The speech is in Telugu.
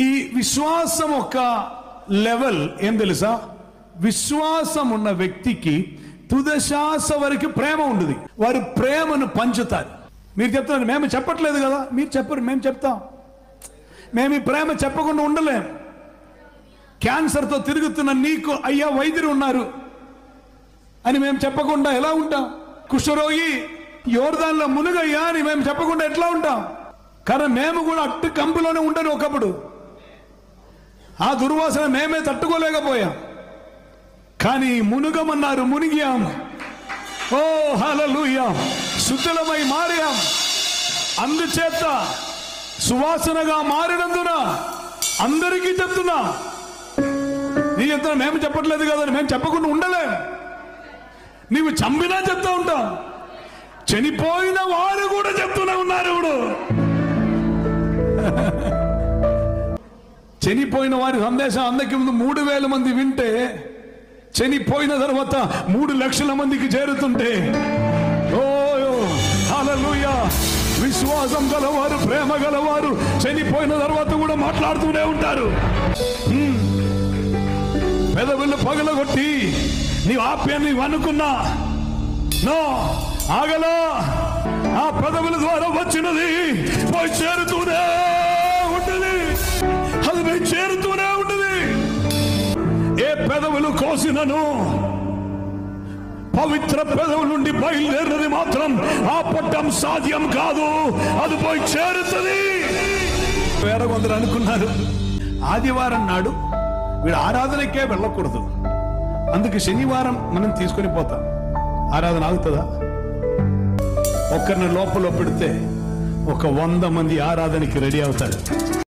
ఈ విశ్వాసం ఒక లెవెల్ ఏం తెలుసా? విశ్వాసం ఉన్న వ్యక్తికి తుదశాస వరకు ప్రేమ ఉండదు. వారు ప్రేమను పంచుతారు. మీరు చెప్తున్నారు, మేము చెప్పట్లేదు కదా. మీరు చెప్పరు, మేము చెప్తాం. మేము ఈ ప్రేమ చెప్పకుండా ఉండలేం. క్యాన్సర్తో తిరుగుతున్న నీకు అయ్యా వైద్యులు ఉన్నారు అని మేము చెప్పకుండా ఎలా ఉంటాం? కుష్ఠరోగి యోర్దాన్లో మునుగయ్యా అని మేము చెప్పకుండా ఎట్లా ఉంటాం? కానీ మేము కూడా అట్టు కంపులోనే ఉండను. ఒకప్పుడు ఆ దుర్వాసన మేమే తట్టుకోలేకపోయాం. కానీ మునుగమన్నారు, మునిగాం. ఓ హల్లెలూయా, శుద్ధులమై మారాం. అందుచేత సువాసనగా మారినందున అందరికీ చెప్తున్నా. నీ చెప్తున్నా, మేము చెప్పట్లేదు కదా, మేము చెప్పకుండా ఉండలేం. నీవు చంపినా చెప్తా ఉంటాం. చనిపోయిన వారు కూడా చెప్తూనే ఉన్నారు. ఇప్పుడు చనిపోయిన వారి సందేశం అందరికి ముందు 3,000 మంది వింటే, చనిపోయిన తర్వాత 3 లక్షల మందికి చేరుతుంటే, ఓ హల్లెలూయా, విశ్వాసం గలవారు, ప్రేమ గలవారు చనిపోయిన తర్వాత కూడా మాట్లాడుతూనే ఉంటారు. పెదవులు పగలగొట్టి నీ ఆప్యాన్ని అనుకున్నా నో ఆగలా. ఆ పెదవుల ద్వారా వచ్చినది పోయి చేరుతూనే ఉంటుంది. అది పోయి చేరుతూనే ఉంటుంది. ఏ పెదవులు కోసినను పవిత్ర పెదవుల నుండి బయలుదేరినది మాత్రం ఆపటం సాధ్యం కాదు. అది పోయి చేరుతుంది. వేరే కొందరు అనుకున్నారు, ఆదివారం నాడు వీడు ఆరాధనకే వెళ్ళకూడదు, అందుకే శనివారం మనం తీసుకొని పోతాం. ఆరాధన ఆగుతుందా? ఒక్కరిని లోపల పెడితే 100 మంది ఆరాధనకి రెడీ అవుతారు.